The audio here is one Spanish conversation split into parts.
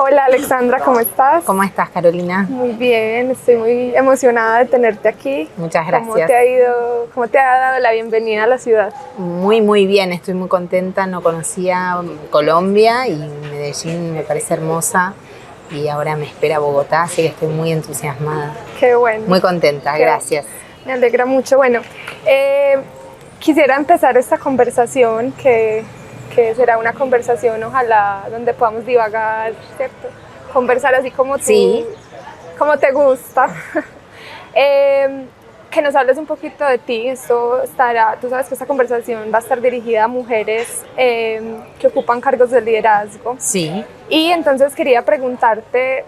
Hola Alexandra, ¿cómo estás? ¿Cómo estás, Carolina? Muy bien, estoy muy emocionada de tenerte aquí. Muchas ¿Cómo gracias. te ha ido? ¿Cómo te ha dado la bienvenida a la ciudad? Muy bien, estoy muy contenta. No conocía Colombia y Medellín me parece hermosa y ahora me espera Bogotá, así que estoy muy entusiasmada. Qué bueno. Muy contenta, gracias. Me alegra mucho. Bueno, quisiera empezar esta conversación que será una conversación, ojalá, donde podamos divagar, ¿cierto? Conversar así como tú, Sí. como te gusta. Que nos hables un poquito de ti. Esto estará, tú sabes que esta conversación va a estar dirigida a mujeres que ocupan cargos de liderazgo. Sí. Y entonces quería preguntarte,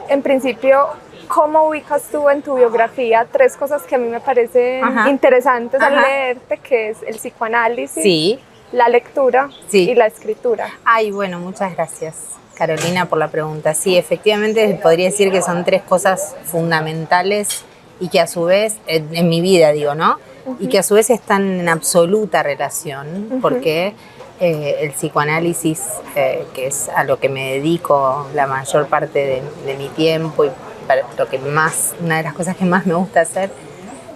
en principio, ¿cómo ubicas tú en tu biografía tres cosas que a mí me parecen interesantes al leerte, que es el psicoanálisis, Sí. la lectura y la escritura? Ay, bueno, muchas gracias, Carolina, por la pregunta. Sí, efectivamente podría decir que son tres cosas fundamentales y que a su vez, en mi vida digo, ¿no? Y que a su vez están en absoluta relación, porque el psicoanálisis, que es a lo que me dedico la mayor parte de mi tiempo y para lo que más, una de las cosas que más me gusta hacer,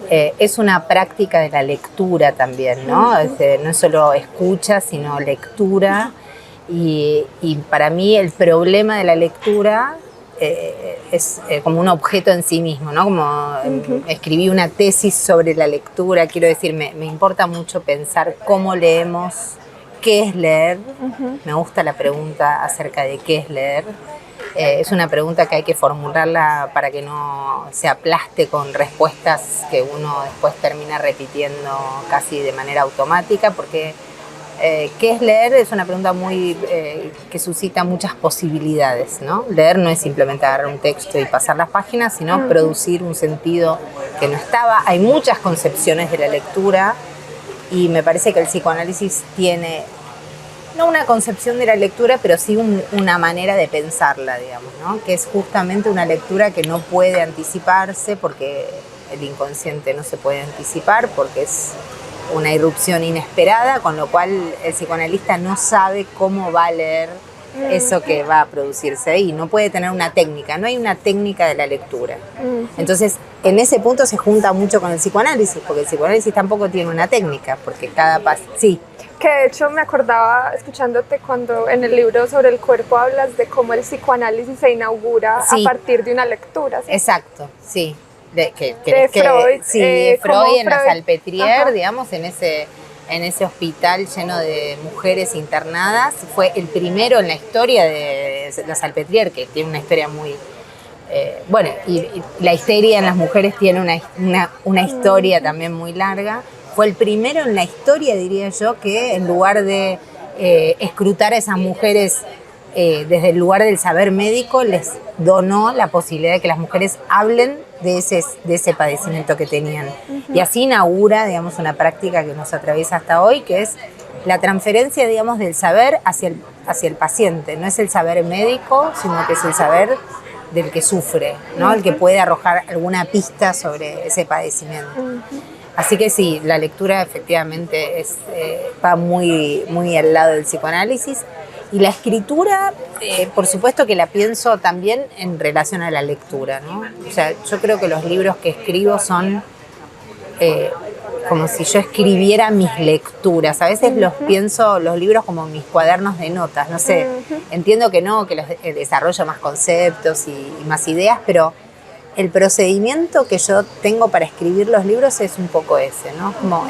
es una práctica de la lectura también, ¿no? No es solo escucha, sino lectura. Y para mí el problema de la lectura es como un objeto en sí mismo, ¿no? Como escribí una tesis sobre la lectura, quiero decir, me importa mucho pensar cómo leemos, qué es leer. Me gusta la pregunta acerca de qué es leer. Es una pregunta que hay que formularla para que no se aplaste con respuestas que uno después termina repitiendo casi de manera automática, porque ¿qué es leer? Es una pregunta que suscita muchas posibilidades, ¿no? Leer no es simplemente agarrar un texto y pasar las páginas, sino producir un sentido que no estaba. Hay muchas concepciones de la lectura y me parece que el psicoanálisis tiene no una concepción de la lectura, pero sí una manera de pensarla, digamos, ¿no? Que es justamente una lectura que no puede anticiparse, porque el inconsciente no se puede anticipar, porque es una irrupción inesperada, con lo cual el psicoanalista no sabe cómo va a leer eso que va a producirse ahí. No puede tener una técnica, no hay una técnica de la lectura. Entonces, en ese punto se junta mucho con el psicoanálisis, porque el psicoanálisis tampoco tiene una técnica, porque cada paso... Sí. Que de hecho me acordaba escuchándote cuando en el libro sobre el cuerpo hablas de cómo el psicoanálisis se inaugura a partir de una lectura. ¿Sí? Exacto, sí. De Freud. Sí, de Freud en la Salpêtrière, digamos, en ese hospital lleno de mujeres internadas. Fue el primero en la historia de la Salpêtrière, que tiene una historia muy... bueno, y la histeria en las mujeres tiene una historia también muy larga. Fue el primero en la historia, diría yo, que en lugar de escrutar a esas mujeres desde el lugar del saber médico, les donó la posibilidad de que las mujeres hablen de ese padecimiento que tenían. Y así inaugura, digamos, una práctica que nos atraviesa hasta hoy, que es la transferencia, digamos, del saber hacia el paciente. No es el saber médico, sino que es el saber del que sufre, ¿no? El que puede arrojar alguna pista sobre ese padecimiento. Así que sí, la lectura efectivamente va muy, muy al lado del psicoanálisis. Y la escritura, por supuesto que la pienso también en relación a la lectura, ¿no? O sea, yo creo que los libros que escribo son como si yo escribiera mis lecturas. A veces pienso los libros como mis cuadernos de notas, no sé. Entiendo que no, que desarrollo más conceptos y más ideas, pero el procedimiento que yo tengo para escribir los libros es un poco ese, ¿no? Como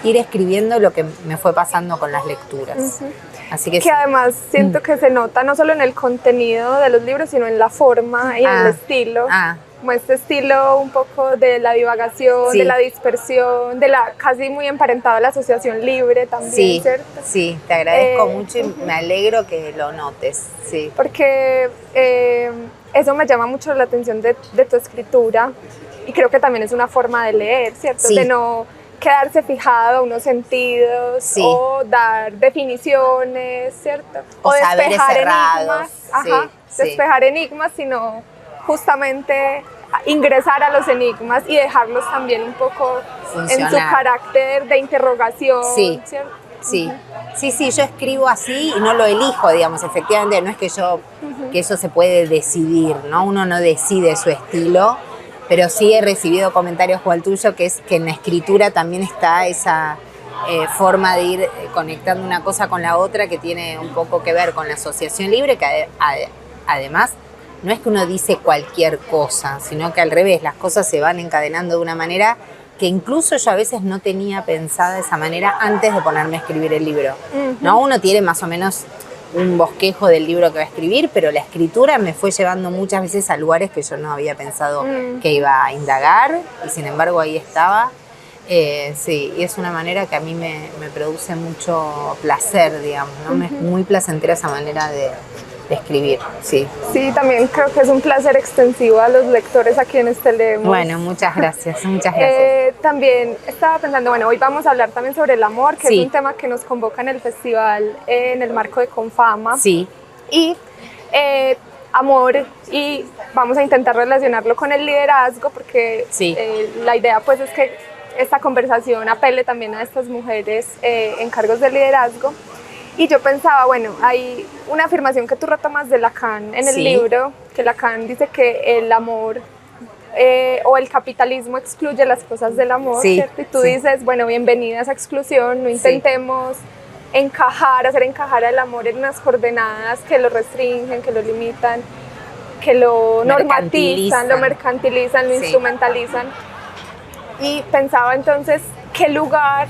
ir escribiendo lo que me fue pasando con las lecturas. Así que además siento que se nota no solo en el contenido de los libros, sino en la forma y en el estilo. Como este estilo un poco de la divagación, de la dispersión, casi muy emparentado a la asociación libre también, ¿cierto? Sí, te agradezco mucho y me alegro que lo notes, sí. Porque eso me llama mucho la atención de tu escritura y creo que también es una forma de leer, ¿cierto? De no quedarse fijado a unos sentidos o dar definiciones, ¿cierto? O despejar enigmas. Despejar enigmas, sino justamente ingresar a los enigmas y dejarlos también un poco en su carácter de interrogación, ¿cierto? Sí, yo escribo así y no lo elijo, digamos, efectivamente, no es que yo que eso se puede decidir, ¿no? Uno no decide su estilo, pero sí he recibido comentarios como el tuyo, que es que en la escritura también está esa forma de ir conectando una cosa con la otra, que tiene un poco que ver con la asociación libre, que además no es que uno dice cualquier cosa, sino que al revés, las cosas se van encadenando de una manera que incluso yo a veces no tenía pensada de esa manera antes de ponerme a escribir el libro. ¿No? Uno tiene más o menos un bosquejo del libro que va a escribir, pero la escritura me fue llevando muchas veces a lugares que yo no había pensado que iba a indagar, y sin embargo ahí estaba. Sí, y es una manera que a mí me produce mucho placer, digamos, ¿no? Es muy placentera esa manera de escribir, sí. Sí, también creo que es un placer extensivo a los lectores a quienes te leemos. Bueno, muchas gracias, muchas gracias. También estaba pensando, bueno, hoy vamos a hablar también sobre el amor, que es un tema que nos convoca en el festival en el marco de Confama. Sí. Y amor, y vamos a intentar relacionarlo con el liderazgo, porque la idea pues es que esta conversación apele también a estas mujeres en cargos de liderazgo. Y yo pensaba, bueno, hay una afirmación que tú retomas de Lacan en el libro, que Lacan dice que el amor o el capitalismo excluye las cosas del amor, ¿cierto? Y tú dices, bueno, bienvenida a esa exclusión, no intentemos hacer encajar al amor en unas coordenadas que lo restringen, que lo limitan, que lo normatizan, lo mercantilizan, lo instrumentalizan. Y pensaba entonces, ¿qué lugar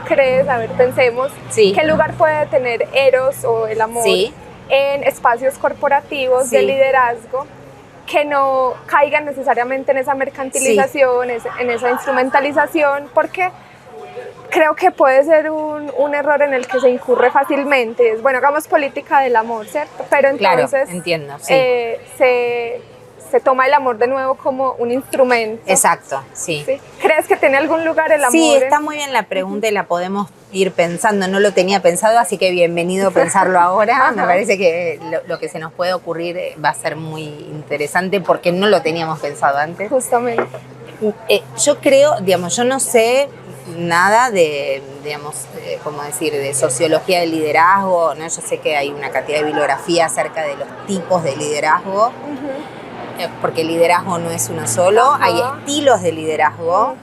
crees? A ver, pensemos, ¿qué lugar puede tener Eros o el amor en espacios corporativos de liderazgo que no caigan necesariamente en esa mercantilización, en esa instrumentalización? Porque creo que puede ser un error en el que se incurre fácilmente. Es, bueno, hagamos política del amor, ¿cierto? Pero entonces claro, entiendo, se toma el amor de nuevo como un instrumento. Exacto, sí. ¿Crees que tiene algún lugar el amor? Sí, está muy bien la pregunta y la podemos ir pensando. No lo tenía pensado, así que bienvenido a pensarlo ahora. Me parece que lo que se nos puede ocurrir va a ser muy interesante porque no lo teníamos pensado antes. Justamente. Yo creo, digamos, yo no sé nada de, digamos, como decir, de sociología del liderazgo, ¿no? Yo sé que hay una cantidad de bibliografía acerca de los tipos de liderazgo, porque el liderazgo no es uno solo, hay estilos de liderazgo.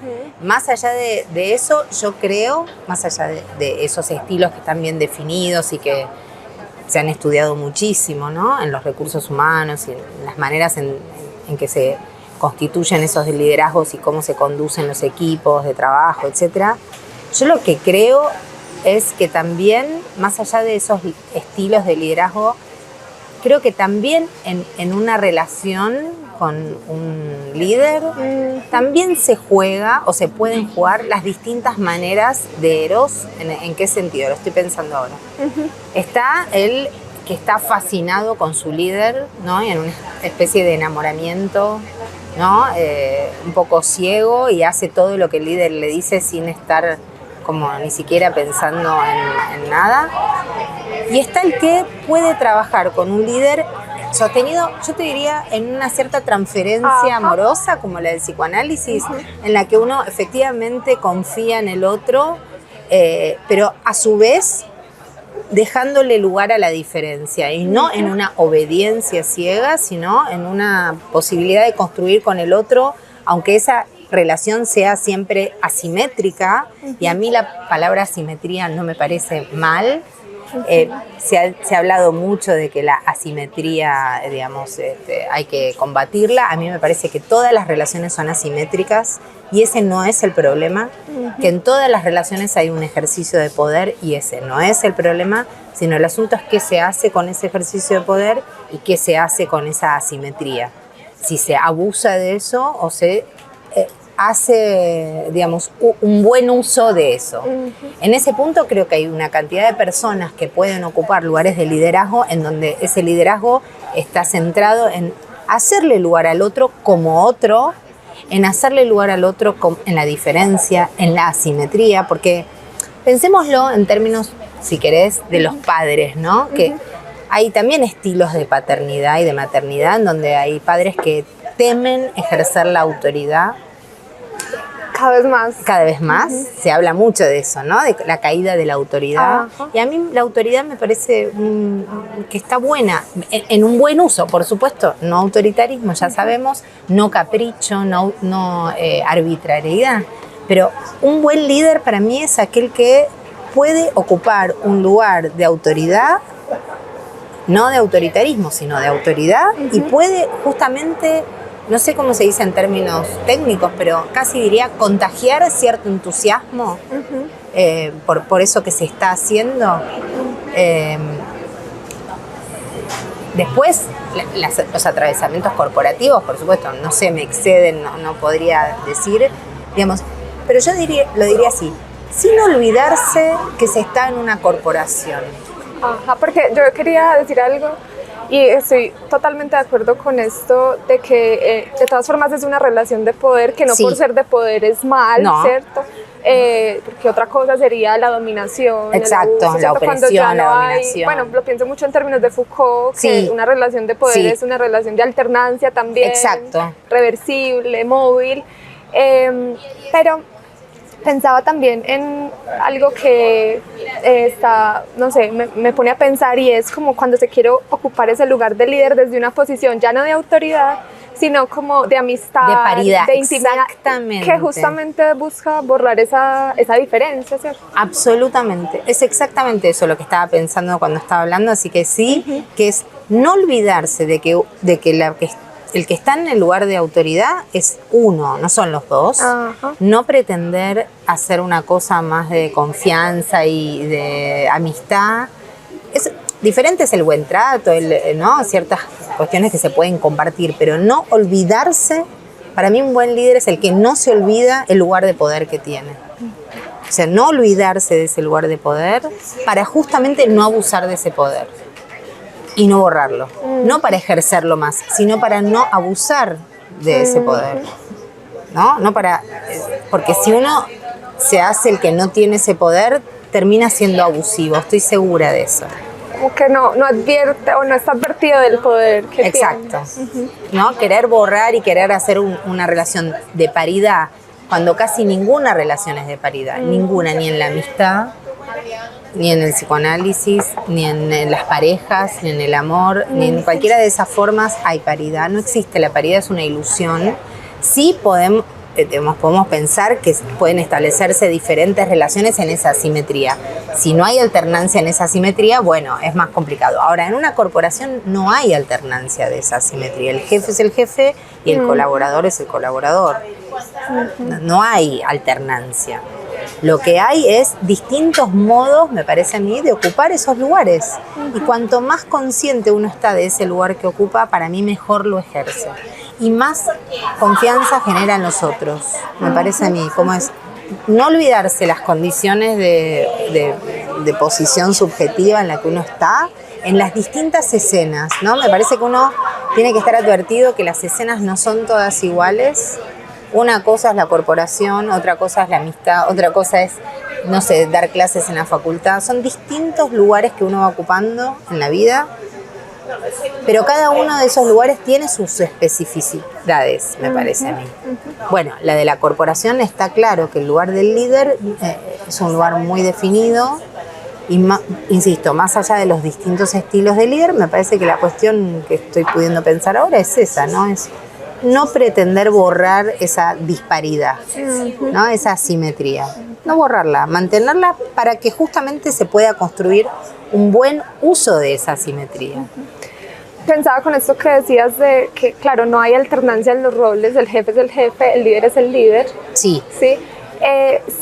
Más allá de eso, yo creo, más allá de esos estilos que están bien definidos y que se han estudiado muchísimo, ¿no? En los recursos humanos y en las maneras en que se constituyen esos liderazgos y cómo se conducen los equipos de trabajo, etc. Yo lo que creo es que también, más allá de esos estilos de liderazgo, creo que también en una relación con un líder también se juega o se pueden jugar las distintas maneras de Eros. ¿En qué sentido? Lo estoy pensando ahora. Está el que está fascinado con su líder, ¿no? Y en una especie de enamoramiento, ¿no? Un poco ciego, y hace todo lo que el líder le dice sin estar como ni siquiera pensando en nada. Y está el que puede trabajar con un líder sostenido, yo te diría, en una cierta transferencia amorosa, como la del psicoanálisis, en la que uno efectivamente confía en el otro, pero a su vez dejándole lugar a la diferencia, y no en una obediencia ciega, sino en una posibilidad de construir con el otro, aunque esa relación sea siempre asimétrica, y a mí la palabra asimetría no me parece mal. Se ha hablado mucho de que la asimetría, digamos, hay que combatirla. A mí me parece que todas las relaciones son asimétricas y ese no es el problema, que en todas las relaciones hay un ejercicio de poder y ese no es el problema, sino el asunto es qué se hace con ese ejercicio de poder y qué se hace con esa asimetría. Si se abusa de eso o se hace, digamos, un buen uso de eso. En ese punto creo que hay una cantidad de personas que pueden ocupar lugares de liderazgo en donde ese liderazgo está centrado en hacerle lugar al otro como otro, en hacerle lugar al otro en la diferencia, en la asimetría, porque pensémoslo en términos, si querés, de los padres, ¿no? Que hay también estilos de paternidad y de maternidad en donde hay padres que temen ejercer la autoridad Cada vez más. Cada vez más. Se habla mucho de eso, ¿no? De la caída de la autoridad. Ajá. Y a mí la autoridad me parece que está buena, en un buen uso, por supuesto. No autoritarismo, ya sabemos, no capricho, no arbitrariedad. Pero un buen líder para mí es aquel que puede ocupar un lugar de autoridad, no de autoritarismo, sino de autoridad, y puede justamente, no sé cómo se dice en términos técnicos, pero casi diría contagiar cierto entusiasmo por eso que se está haciendo. Después, los atravesamientos corporativos, por supuesto, no sé, me exceden, no podría decir, digamos, pero yo lo diría así, sin olvidarse que se está en una corporación. Ajá, porque yo quería decir algo y estoy totalmente de acuerdo con esto de que de todas formas es una relación de poder que no por ser de poder es mal, ¿cierto? Porque otra cosa sería la dominación. Exacto, abuso, la opresión, la dominación. Bueno, lo pienso mucho en términos de Foucault, que una relación de poder es una relación de alternancia también. Exacto. Reversible, móvil. Pero pensaba también en algo que no sé, me pone a pensar, y es como cuando se quiere ocupar ese lugar de líder desde una posición ya no de autoridad, sino como de amistad, de paridad, de intimidad, exactamente. Que justamente busca borrar esa diferencia, ¿cierto? Absolutamente, es exactamente eso lo que estaba pensando cuando estaba hablando, así que sí, que es no olvidarse de que el que está en el lugar de autoridad es uno, no son los dos. Ajá. No pretender hacer una cosa más de confianza y de amistad. Diferente es el buen trato, ¿no? Ciertas cuestiones que se pueden compartir, pero no olvidarse. Para mí un buen líder es el que no se olvida el lugar de poder que tiene. O sea, no olvidarse de ese lugar de poder para justamente no abusar de ese poder. Y no borrarlo, no para ejercerlo más, sino para no abusar de ese poder, ¿no? Porque si uno se hace el que no tiene ese poder, termina siendo abusivo, estoy segura de eso. Como que no advierte o no está advertido del poder que Exacto. Tiene. ¿No? Querer borrar y querer hacer una relación de paridad, cuando casi ninguna relación es de paridad, ninguna, ni en la amistad, ni en el psicoanálisis, ni en las parejas, ni en el amor, ni en cualquiera de esas formas hay paridad. No existe, la paridad es una ilusión. Sí podemos pensar que pueden establecerse diferentes relaciones en esa asimetría. Si no hay alternancia en esa asimetría, bueno, es más complicado. Ahora, en una corporación no hay alternancia de esa asimetría. El jefe es el jefe y el colaborador es el colaborador. No hay alternancia. Lo que hay es distintos modos, me parece a mí, de ocupar esos lugares. Y cuanto más consciente uno está de ese lugar que ocupa, para mí mejor lo ejerce. Y más confianza genera en los otros, me parece a mí. Como es no olvidarse las condiciones de posición subjetiva en la que uno está, en las distintas escenas, ¿no? Me parece que uno tiene que estar advertido que las escenas no son todas iguales. Una cosa es la corporación, otra cosa es la amistad, otra cosa es, no sé, dar clases en la facultad. Son distintos lugares que uno va ocupando en la vida, pero cada uno de esos lugares tiene sus especificidades, me parece a mí. Bueno, la de la corporación está claro que el lugar del líder es un lugar muy definido y, insisto, más allá de los distintos estilos de líder, me parece que la cuestión que estoy pudiendo pensar ahora es esa, ¿no? Es no pretender borrar esa disparidad, ¿no? Esa asimetría. No borrarla, mantenerla para que justamente se pueda construir un buen uso de esa asimetría. Pensaba con esto que decías de que, claro, no hay alternancia en los roles, el jefe es el jefe, el líder es el líder. Sí. Sí.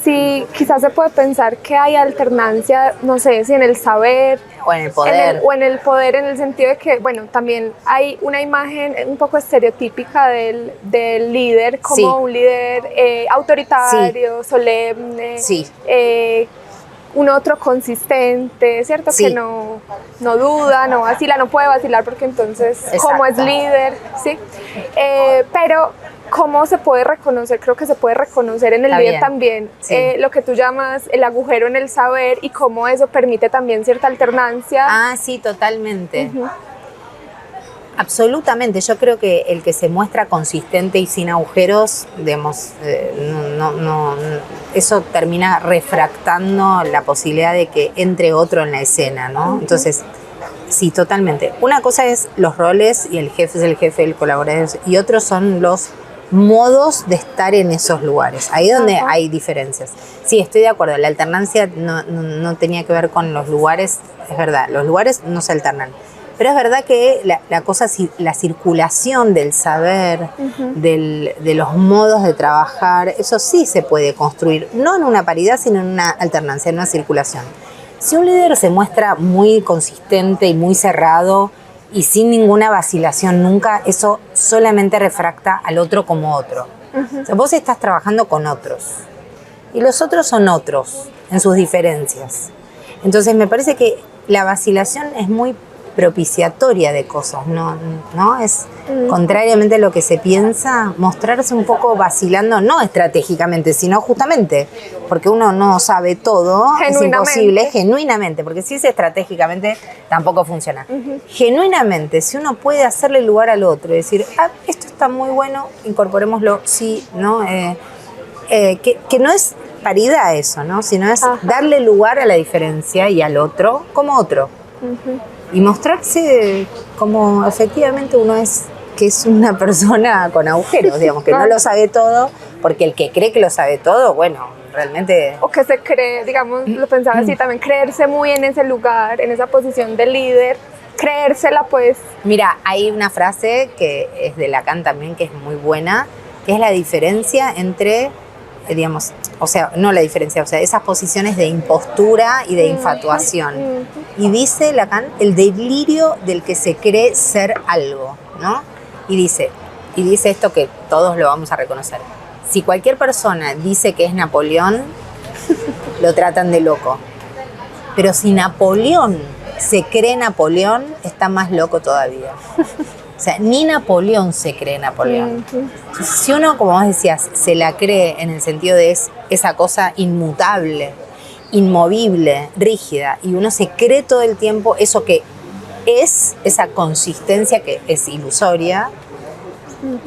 Sí, quizás se puede pensar que hay alternancia, no sé, si en el saber o en el poder. O en el poder, en el sentido de que, bueno, también hay una imagen un poco estereotípica del líder como un líder autoritario, solemne, un otro consistente, ¿cierto? Que no duda, no vacila, no puede vacilar porque entonces, ¿cómo es líder? ¿Sí? Pero ¿cómo se puede reconocer? Creo que se puede reconocer en el líder también lo que tú llamas el agujero en el saber y cómo eso permite también cierta alternancia. Ah, sí, totalmente. Absolutamente, yo creo que el que se muestra consistente y sin agujeros, digamos, eso termina refractando la posibilidad de que entre otro en la escena, ¿no? Entonces, sí, totalmente. Una cosa es los roles y el jefe es el jefe, el colaborador, y otros son los modos de estar en esos lugares. Ahí es donde hay diferencias. Sí, estoy de acuerdo, la alternancia no tenía que ver con los lugares, es verdad, los lugares no se alternan. Pero es verdad que la circulación del saber, de los modos de trabajar, eso sí se puede construir, no en una paridad, sino en una alternancia, en una circulación. Si un líder se muestra muy consistente y muy cerrado y sin ninguna vacilación nunca, eso solamente refracta al otro como otro. O sea, vos estás trabajando con otros y los otros son otros en sus diferencias. Entonces me parece que la vacilación es muy propiciatoria de cosas, ¿no? Es contrariamente a lo que se piensa, mostrarse un poco vacilando, no estratégicamente, sino justamente, porque uno no sabe todo, es imposible, genuinamente, porque si es estratégicamente tampoco funciona. Genuinamente, si uno puede hacerle lugar al otro y decir, esto está muy bueno, incorporémoslo, sí, ¿no? Que no es paridad eso, ¿no? Sino es darle lugar a la diferencia y al otro como otro. Y mostrarse como efectivamente uno es, que es una persona con agujeros, digamos, que no lo sabe todo, porque el que cree que lo sabe todo, bueno, realmente... O que se cree, digamos, lo pensaba así, también creerse muy en ese lugar, en esa posición de líder, creérsela pues. Mira, hay una frase que es de Lacan también, que es muy buena, que es la diferencia entre... digamos, o sea, no la diferencia, o sea, esas posiciones de impostura y de infatuación. Y dice Lacan, el delirio del que se cree ser algo, ¿no? Y dice esto que todos lo vamos a reconocer. Si cualquier persona dice que es Napoleón, lo tratan de loco. Pero si Napoleón se cree Napoleón, está más loco todavía. O sea, ni Napoleón se cree Napoleón. Si uno, como vos decías, se la cree en el sentido de esa cosa inmutable, inmovible, rígida, y uno se cree todo el tiempo eso que es, esa consistencia que es ilusoria,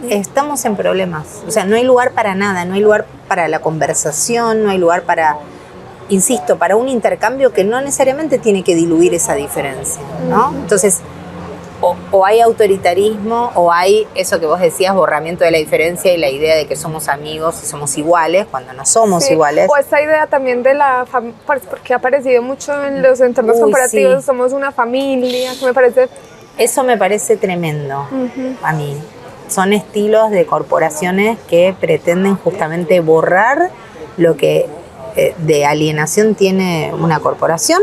estamos en problemas. O sea, no hay lugar para nada, no hay lugar para la conversación, no hay lugar para, insisto, para un intercambio que no necesariamente tiene que diluir esa diferencia, ¿no? Entonces, o hay autoritarismo o hay eso que vos decías, borramiento de la diferencia y la idea de que somos amigos y somos iguales cuando no somos iguales. O esta idea también de la porque ha aparecido mucho en los entornos comparativos, somos una familia, que me parece... Eso me parece tremendo a mí. Son estilos de corporaciones que pretenden justamente borrar lo que de alienación tiene una corporación,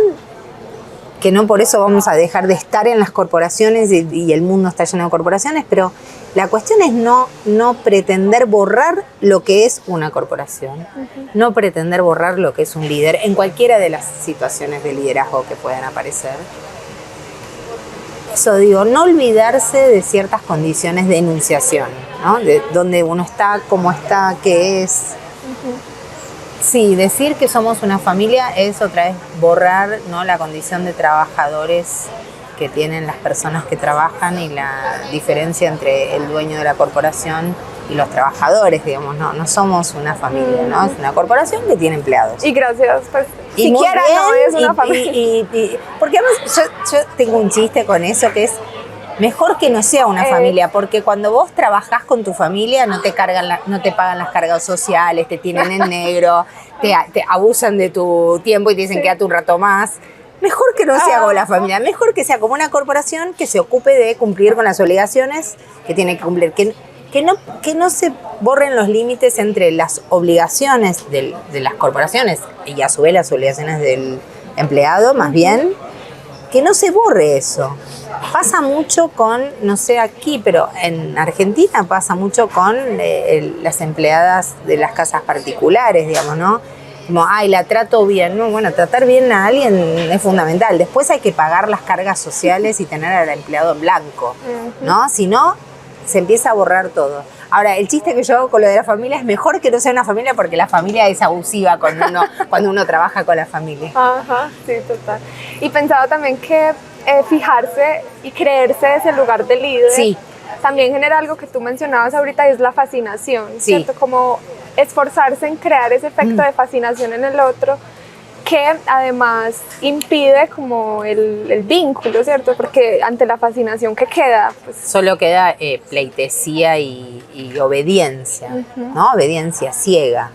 que no por eso vamos a dejar de estar en las corporaciones y el mundo está lleno de corporaciones, pero la cuestión es no pretender borrar lo que es una corporación, no pretender borrar lo que es un líder en cualquiera de las situaciones de liderazgo que puedan aparecer. Eso digo, no olvidarse de ciertas condiciones de enunciación, ¿no? De dónde uno está, cómo está, qué es. Sí, decir que somos una familia es otra vez borrar, ¿no?, la condición de trabajadores que tienen las personas que trabajan y la diferencia entre el dueño de la corporación y los trabajadores, digamos, no somos una familia, ¿no? Es una corporación que tiene empleados. Y gracias, pues, y siquiera no es una familia. Porque además yo tengo un chiste con eso que es, mejor que no sea una familia, porque cuando vos trabajás con tu familia no te pagan las cargas sociales, te tienen en negro, te abusan de tu tiempo y te dicen quédate un rato más. Mejor que no sea como la familia, mejor que sea como una corporación que se ocupe de cumplir con las obligaciones que tiene que cumplir, que no se borren los límites entre las obligaciones de las corporaciones y a su vez las obligaciones del empleado, más bien, que no se borre eso. Pasa mucho con, no sé aquí, pero en Argentina pasa mucho con las empleadas de las casas particulares, digamos, ¿no? Como, la trato bien. No, bueno, tratar bien a alguien es fundamental. Después hay que pagar las cargas sociales y tener al empleado en blanco, ¿no? Si no, se empieza a borrar todo. Ahora, el chiste que yo hago con lo de la familia es mejor que no sea una familia porque la familia es abusiva cuando uno trabaja con la familia. Ajá, sí, total. Y pensaba también que fijarse y creerse ese lugar de líder, Sí. también genera algo que tú mencionabas ahorita, y es la fascinación, Sí. ¿cierto? Como esforzarse en crear ese efecto de fascinación en el otro, que además impide como el vínculo, ¿cierto? Porque ante la fascinación que queda, pues... Solo queda pleitesía y obediencia, ¿no? Obediencia ciega.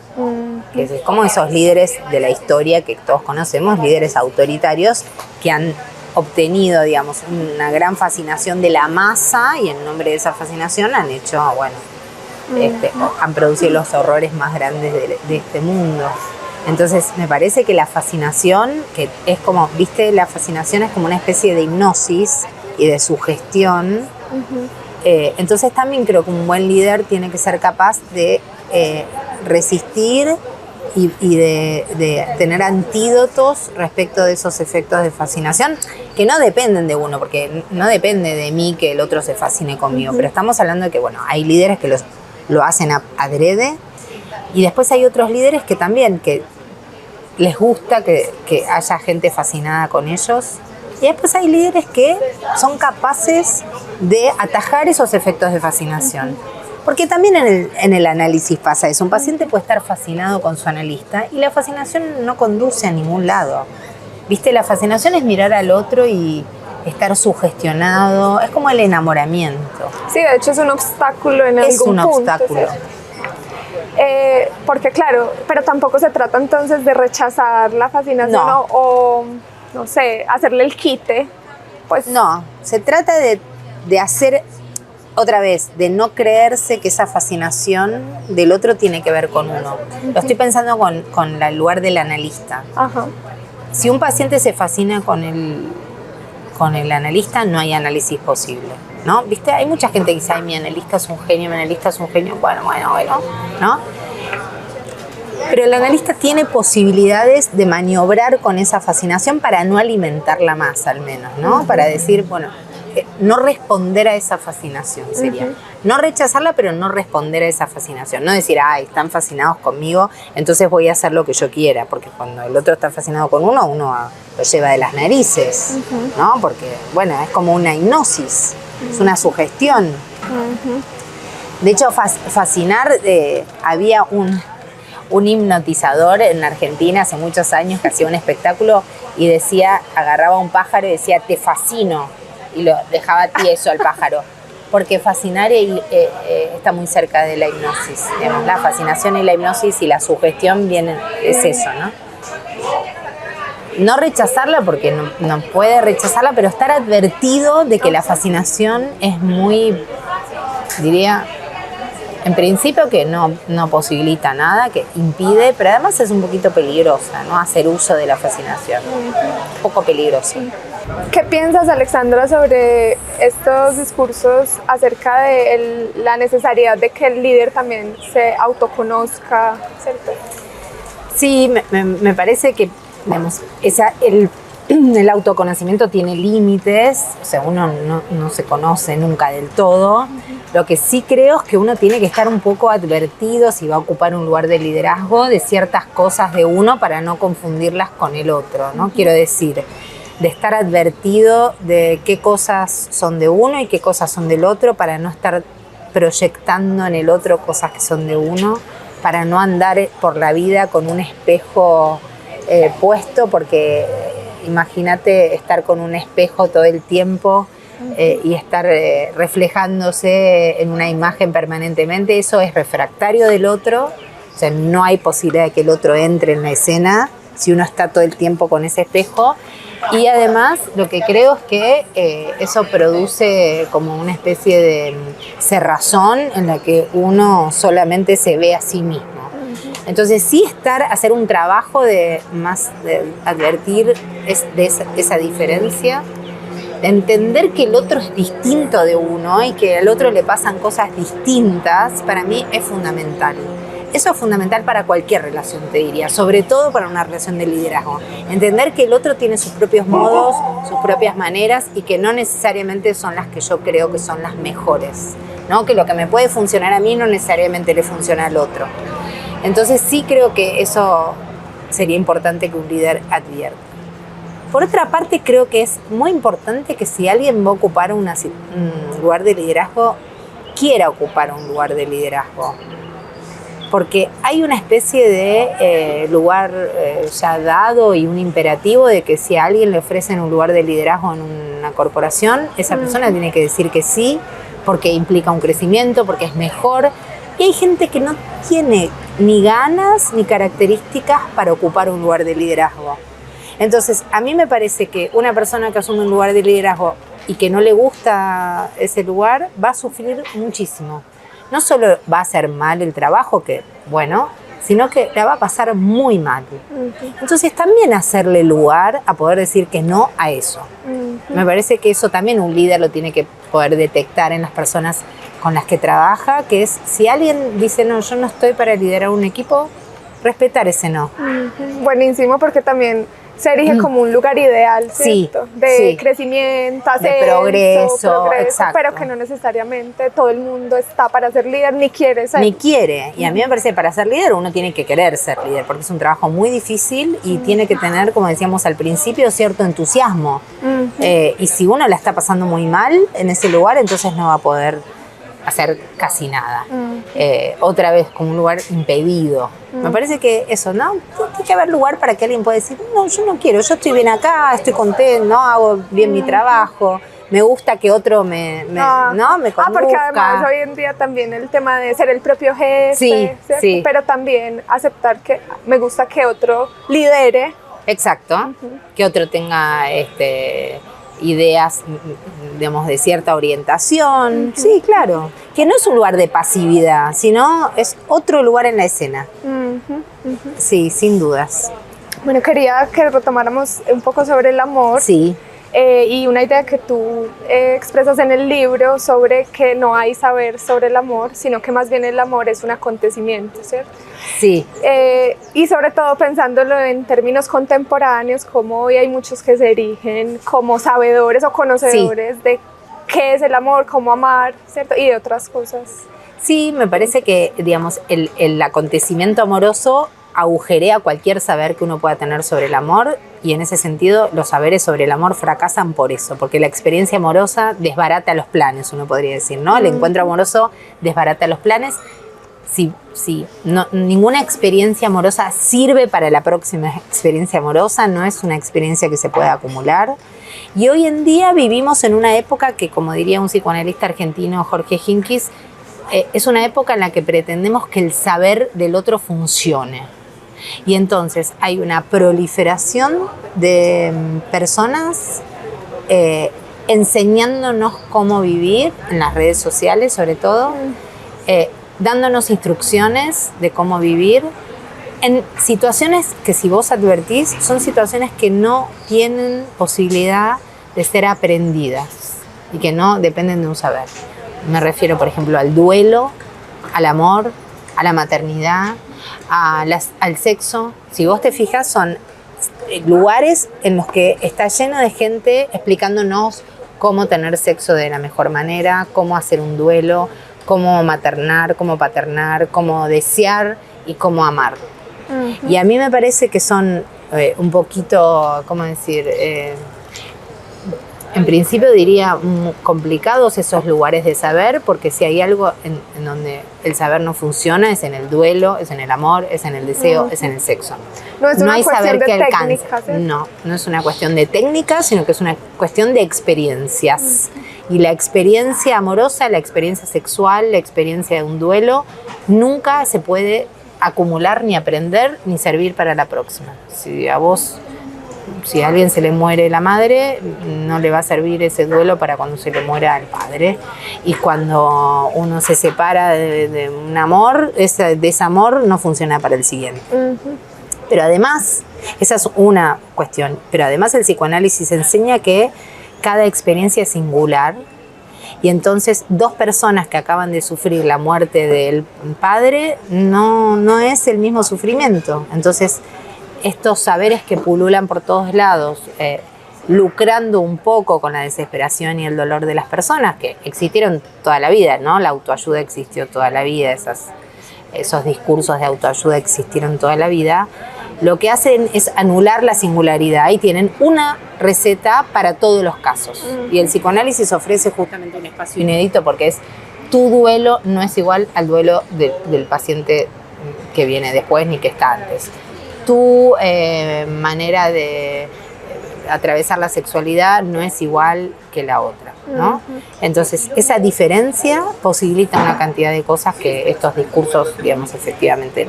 Que es como esos líderes de la historia que todos conocemos, líderes autoritarios que han obtenido, digamos, una gran fascinación de la masa y en nombre de esa fascinación han hecho, bueno, han producido los horrores más grandes de este mundo. Entonces, me parece que la fascinación, que es como, viste, la fascinación es como una especie de hipnosis y de sugestión. Entonces, también creo que un buen líder tiene que ser capaz de resistir y de tener antídotos respecto de esos efectos de fascinación que no dependen de uno, porque no depende de mí que el otro se fascine conmigo, pero estamos hablando de que, bueno, hay líderes que lo hacen adrede, y después hay otros líderes que también, que les gusta que haya gente fascinada con ellos, y después hay líderes que son capaces de atajar esos efectos de fascinación. Porque también en el análisis pasa eso. Un paciente puede estar fascinado con su analista y la fascinación no conduce a ningún lado. ¿Viste? La fascinación es mirar al otro y estar sugestionado. Es como el enamoramiento. Sí, de hecho es un obstáculo en algún punto. Es un obstáculo. ¿Cierto? Porque claro, pero tampoco se trata entonces de rechazar la fascinación o no sé, hacerle el quite. Pues no, se trata de hacer... Otra vez, de no creerse que esa fascinación del otro tiene que ver con uno. Lo estoy pensando con el lugar del analista. Ajá. Si un paciente se fascina con el analista, no hay análisis posible, ¿no? ¿Viste? Hay mucha gente que dice, ay, mi analista es un genio, mi analista es un genio. Bueno, ¿no? Pero el analista tiene posibilidades de maniobrar con esa fascinación para no alimentarla más, al menos, ¿no? Para decir, bueno... no responder a esa fascinación sería. No rechazarla, pero no responder a esa fascinación. No decir, ay, están fascinados conmigo, entonces voy a hacer lo que yo quiera. Porque cuando el otro está fascinado con uno lo lleva de las narices, ¿no? Porque, bueno, es como una hipnosis, es una sugestión. De hecho, fascinar, había un hipnotizador en Argentina hace muchos años que hacía un espectáculo y decía, agarraba un pájaro y decía, te fascino. Y lo dejaba tieso al pájaro, porque fascinar está muy cerca de la hipnosis. Digamos, la fascinación y la hipnosis y la sugestión es eso, ¿no? No rechazarla, porque no puede rechazarla, pero estar advertido de que la fascinación es muy, diría, en principio que no posibilita nada, que impide, pero además es un poquito peligrosa, ¿no? Hacer uso de la fascinación. Un poco peligroso. ¿Qué piensas, Alexandra, sobre estos discursos acerca de la necesidad de que el líder también se autoconozca, ¿cierto? Sí, me parece que, digamos, el autoconocimiento tiene límites, o sea, uno no se conoce nunca del todo. Lo que sí creo es que uno tiene que estar un poco advertido si va a ocupar un lugar de liderazgo de ciertas cosas de uno para no confundirlas con el otro, ¿no? Quiero decir, de estar advertido de qué cosas son de uno y qué cosas son del otro para no estar proyectando en el otro cosas que son de uno, para no andar por la vida con un espejo puesto, porque imagínate estar con un espejo todo el tiempo y estar reflejándose en una imagen permanentemente. Eso es refractario del otro, o sea, no hay posibilidad de que el otro entre en la escena si uno está todo el tiempo con ese espejo. Y además lo que creo es que eso produce como una especie de cerrazón en la que uno solamente se ve a sí mismo. Entonces sí hacer un trabajo de advertir de esa diferencia, de entender que el otro es distinto de uno y que al otro le pasan cosas distintas, para mí es fundamental. Eso es fundamental para cualquier relación, te diría, sobre todo para una relación de liderazgo. Entender que el otro tiene sus propios modos, sus propias maneras y que no necesariamente son las que yo creo que son las mejores, ¿no? Que lo que me puede funcionar a mí no necesariamente le funciona al otro. Entonces sí creo que eso sería importante que un líder advierta. Por otra parte, creo que es muy importante que si alguien va a ocupar un lugar de liderazgo, quiera ocupar un lugar de liderazgo. Porque hay una especie de lugar ya dado y un imperativo de que si a alguien le ofrecen un lugar de liderazgo en una corporación, esa persona tiene que decir que sí, porque implica un crecimiento, porque es mejor. Y hay gente que no tiene ni ganas ni características para ocupar un lugar de liderazgo. Entonces, a mí me parece que una persona que asume un lugar de liderazgo y que no le gusta ese lugar va a sufrir muchísimo. No solo va a hacer mal el trabajo, que bueno, sino que la va a pasar muy mal. Entonces también hacerle lugar a poder decir que no a eso. Me parece que eso también un líder lo tiene que poder detectar en las personas con las que trabaja, que es si alguien dice no, yo no estoy para liderar un equipo, respetar ese no. Buenísimo, porque también se erige como un lugar ideal, ¿cierto? Sí, de crecimiento, ascenso, de progreso, exacto. Pero que no necesariamente todo el mundo está para ser líder, ni quiere ser. Ni quiere. Y a mí me parece que para ser líder uno tiene que querer ser líder, porque es un trabajo muy difícil y tiene que tener, como decíamos al principio, cierto entusiasmo. Y si uno la está pasando muy mal en ese lugar, entonces no va a poder hacer casi nada. Otra vez, como un lugar impedido. Me parece que eso, ¿no? Tiene que haber lugar para que alguien pueda decir, no, yo no quiero, yo estoy bien acá, estoy contento, ¿no? Hago bien mi trabajo, me gusta que otro ¿no? me conduzca. Porque además hoy en día también el tema de ser el propio jefe, sí, ¿cierto? Sí. Pero también aceptar que me gusta que otro lidere. Exacto, que otro tenga ideas, digamos, de cierta orientación. Sí, claro. Que no es un lugar de pasividad, sino es otro lugar en la escena. Sí, sin dudas. Bueno, quería que retomáramos un poco sobre el amor. Sí. Y una idea que tú expresas en el libro sobre que no hay saber sobre el amor, sino que más bien el amor es un acontecimiento, ¿cierto? Sí. Y sobre todo pensándolo en términos contemporáneos, como hoy hay muchos que se erigen como sabedores o conocedores de qué es el amor, cómo amar, ¿cierto? Y de otras cosas. Sí, me parece que, digamos, el acontecimiento amoroso agujerea cualquier saber que uno pueda tener sobre el amor, y en ese sentido los saberes sobre el amor fracasan por eso, porque la experiencia amorosa desbarata los planes, uno podría decir, ¿no? El encuentro amoroso desbarata los planes. Ninguna experiencia amorosa sirve para la próxima experiencia amorosa, no es una experiencia que se pueda acumular. Y hoy en día vivimos en una época que, como diría un psicoanalista argentino, Jorge Hinkis, es una época en la que pretendemos que el saber del otro funcione. Y entonces hay una proliferación de personas enseñándonos cómo vivir, en las redes sociales sobre todo, dándonos instrucciones de cómo vivir, en situaciones que, si vos advertís, son situaciones que no tienen posibilidad de ser aprendidas y que no dependen de un saber. Me refiero, por ejemplo, al duelo, al amor, a la maternidad, al sexo. Si vos te fijas, son lugares en los que está lleno de gente explicándonos cómo tener sexo de la mejor manera, cómo hacer un duelo, cómo maternar, cómo paternar, cómo desear y cómo amar. Y a mí me parece que son un poquito, ¿cómo decir? En principio diría complicados esos lugares de saber, porque si hay algo en donde el saber no funciona es en el duelo, es en el amor, es en el deseo, es en el sexo. No es una hay cuestión saber de que alcance. técnica, ¿sí? No es una cuestión de técnica, sino que es una cuestión de experiencias. Y la experiencia amorosa, la experiencia sexual, la experiencia de un duelo, nunca se puede acumular ni aprender ni servir para la próxima. Si a alguien se le muere la madre, no le va a servir ese duelo para cuando se le muera el padre. Y cuando uno se separa de un amor, ese desamor no funciona para el siguiente. Pero además, esa es una cuestión, pero además el psicoanálisis enseña que cada experiencia es singular, y entonces dos personas que acaban de sufrir la muerte del padre no es el mismo sufrimiento. Entonces, estos saberes que pululan por todos lados, lucrando un poco con la desesperación y el dolor de las personas, que existieron toda la vida, ¿no? La autoayuda existió toda la vida, esos discursos de autoayuda existieron toda la vida, lo que hacen es anular la singularidad y tienen una receta para todos los casos. Y el psicoanálisis ofrece justamente un espacio inédito porque es tu duelo no es igual al duelo del paciente que viene después ni que está antes. Tu manera de atravesar la sexualidad no es igual que la otra, ¿no? Entonces, esa diferencia posibilita una cantidad de cosas que estos discursos, digamos, efectivamente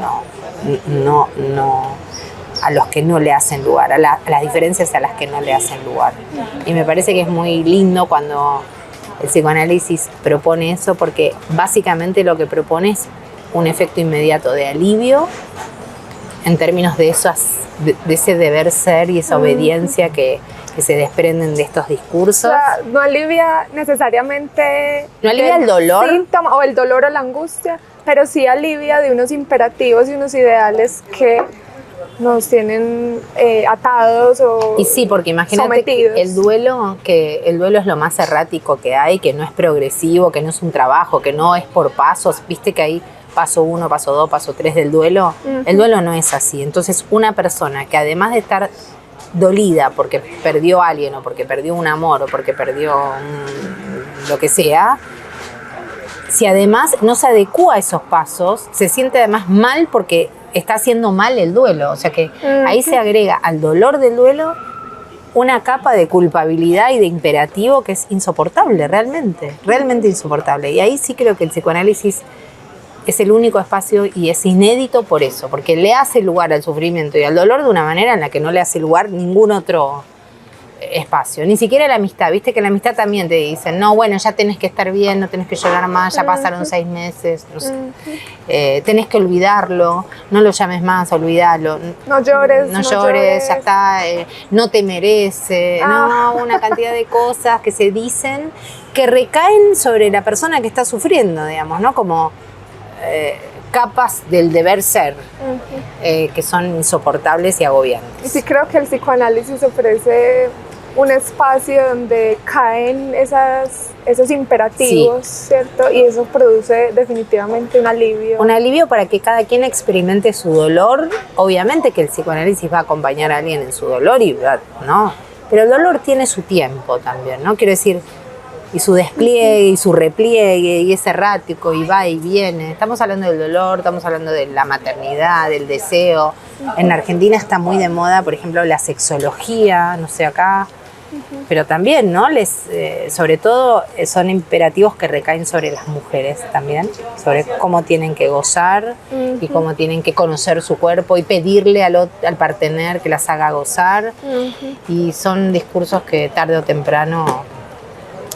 no a los que no le hacen lugar, a las diferencias a las que no le hacen lugar. Y me parece que es muy lindo cuando el psicoanálisis propone eso, porque básicamente lo que propone es un efecto inmediato de alivio en términos de ese deber ser y esa obediencia que se desprenden de estos discursos. O sea, no alivia necesariamente no alivia el dolor síntoma, o el dolor o la angustia, pero sí alivia de unos imperativos y unos ideales que nos tienen atados o y sí, porque imagínate sometidos. Que el duelo es lo más errático que hay, que no es progresivo, que no es un trabajo, que no es por pasos. Viste que hay paso 1, paso 2, paso 3 del duelo. El duelo no es así. Entonces, una persona que además de estar dolida porque perdió a alguien o porque perdió un amor o porque perdió lo que sea, si además no se adecúa a esos pasos, se siente además mal porque está haciendo mal el duelo. O sea que ahí se agrega al dolor del duelo una capa de culpabilidad y de imperativo que es insoportable, realmente insoportable. Y ahí sí creo que el psicoanálisis es el único espacio y es inédito por eso, porque le hace lugar al sufrimiento y al dolor de una manera en la que no le hace lugar ningún otro espacio, ni siquiera la amistad. Viste que la amistad también te dicen, no, bueno, ya tenés que estar bien, no tenés que llorar más, ya pasaron 6 meses, no sé. Tenés que olvidarlo, no lo llames más, olvidalo. No llores, ya está, no te merece, no, una cantidad de cosas que se dicen que recaen sobre la persona que está sufriendo, digamos, ¿no? Como capas del deber ser que son insoportables y agobiantes. Y sí creo que el psicoanálisis ofrece un espacio donde caen esos imperativos, sí, ¿cierto? Y eso produce definitivamente un alivio. Un alivio para que cada quien experimente su dolor. Obviamente que el psicoanálisis va a acompañar a alguien en su dolor, ¿no? Pero el dolor tiene su tiempo también, ¿no? Quiero decir, y su despliegue y su repliegue y es errático y va y viene. Estamos hablando del dolor, estamos hablando de la maternidad, del deseo. En Argentina está muy de moda, por ejemplo, la sexología, no sé, acá. Pero también, ¿no? Sobre todo son imperativos que recaen sobre las mujeres también, sobre cómo tienen que gozar y cómo tienen que conocer su cuerpo y pedirle al partener que las haga gozar. Y son discursos que tarde o temprano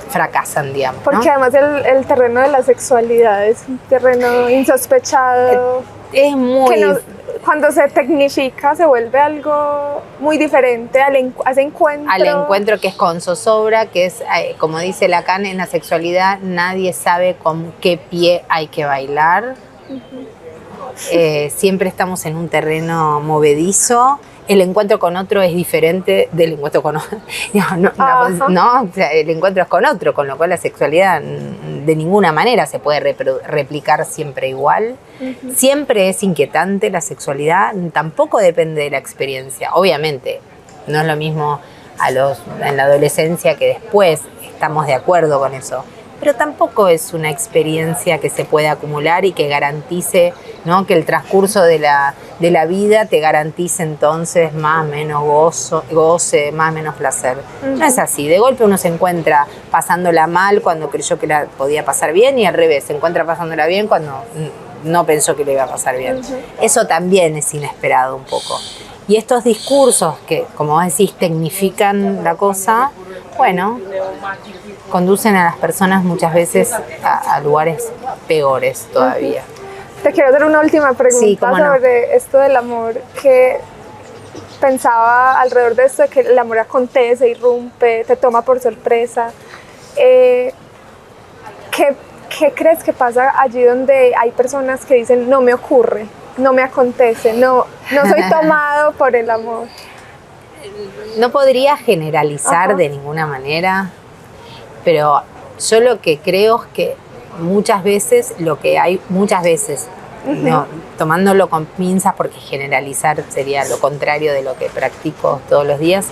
fracasan, digamos, ¿no? Porque además el terreno de la sexualidad es un terreno insospechado. Es muy... Cuando se tecnifica se vuelve algo muy diferente al encuentro. Al encuentro que es con zozobra, que es, como dice Lacan, en la sexualidad nadie sabe con qué pie hay que bailar. Siempre estamos en un terreno movedizo. El encuentro con otro es diferente del encuentro con otro. No, o sea, el encuentro es con otro, con lo cual la sexualidad de ninguna manera se puede replicar siempre igual. Siempre es inquietante la sexualidad, tampoco depende de la experiencia. Obviamente, no es lo mismo en la adolescencia que después, estamos de acuerdo con eso. Pero tampoco es una experiencia que se puede acumular y que garantice, ¿no? Que el transcurso de la vida te garantice entonces más o menos goce, más o menos placer. No es así. De golpe uno se encuentra pasándola mal cuando creyó que la podía pasar bien y al revés, se encuentra pasándola bien cuando no pensó que le iba a pasar bien. Eso también es inesperado un poco. Y estos discursos que, como vos decís, tecnifican la cosa, bueno, conducen a las personas muchas veces a lugares peores todavía. Te quiero hacer una última pregunta sobre esto del amor, que pensaba alrededor de esto de que el amor acontece, irrumpe, te toma por sorpresa. ¿Qué crees que pasa allí donde hay personas que dicen no me ocurre, no me acontece, no soy tomado por el amor? No podría generalizar de ninguna manera, pero yo lo que creo es que muchas veces no, tomándolo con pinzas, porque generalizar sería lo contrario de lo que practico todos los días,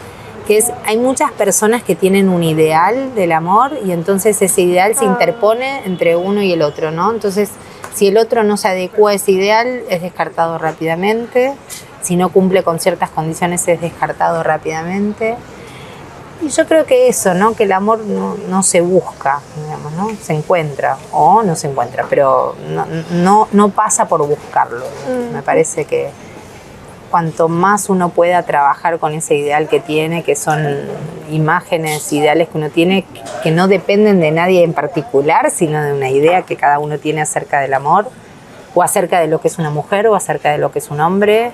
que es, hay muchas personas que tienen un ideal del amor y entonces ese ideal se interpone entre uno y el otro, ¿no? Entonces, si el otro no se adecua a ese ideal, es descartado rápidamente. Si no cumple con ciertas condiciones, es descartado rápidamente. Y yo creo que eso, ¿no? Que el amor no se busca, digamos, ¿no? Se encuentra o no se encuentra, pero no pasa por buscarlo. Me parece que cuanto más uno pueda trabajar con ese ideal que tiene, que son imágenes, ideales que uno tiene, que no dependen de nadie en particular, sino de una idea que cada uno tiene acerca del amor, o acerca de lo que es una mujer, o acerca de lo que es un hombre.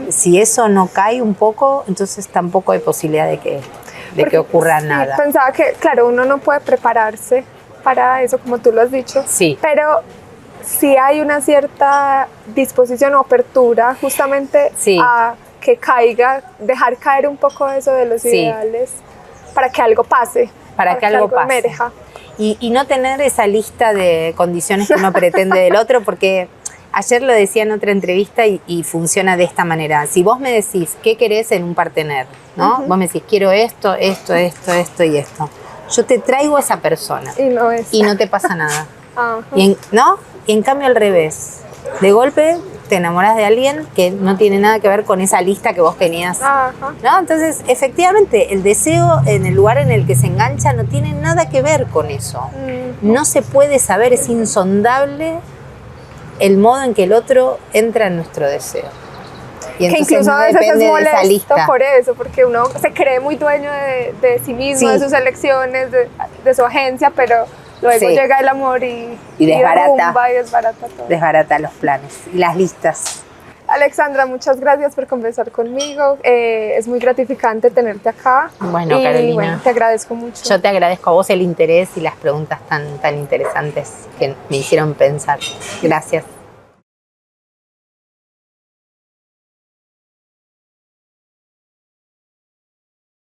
Si eso no cae un poco, entonces tampoco hay posibilidad de que ocurra nada. Pensaba que, claro, uno no puede prepararse para eso, como tú lo has dicho, sí, pero sí hay una cierta disposición o apertura justamente a que caiga, dejar caer un poco eso de los ideales para que algo pase, para que algo pase. Emerja. Y no tener esa lista de condiciones que uno pretende del otro, porque ayer lo decía en otra entrevista y funciona de esta manera. Si vos me decís qué querés en un partener, ¿no? Vos me decís, quiero esto, esto, esto, esto y esto. Yo te traigo a esa persona y no te pasa nada. ¿No? Y en cambio al revés. De golpe te enamoras de alguien que no tiene nada que ver con esa lista que vos tenías. ¿No? Entonces, efectivamente, el deseo en el lugar en el que se engancha no tiene nada que ver con eso. No se puede saber, es insondable el modo en que el otro entra en nuestro deseo. Y que incluso a veces es molesto por eso, porque uno se cree muy dueño de sí mismo, de sus elecciones, de su agencia, pero luego llega el amor y desbarata todo. Desbarata los planes y las listas. Alexandra, muchas gracias por conversar conmigo. Es muy gratificante tenerte acá. Bueno, Carolina. Bueno, te agradezco mucho. Yo te agradezco a vos el interés y las preguntas tan interesantes que me hicieron pensar. Gracias.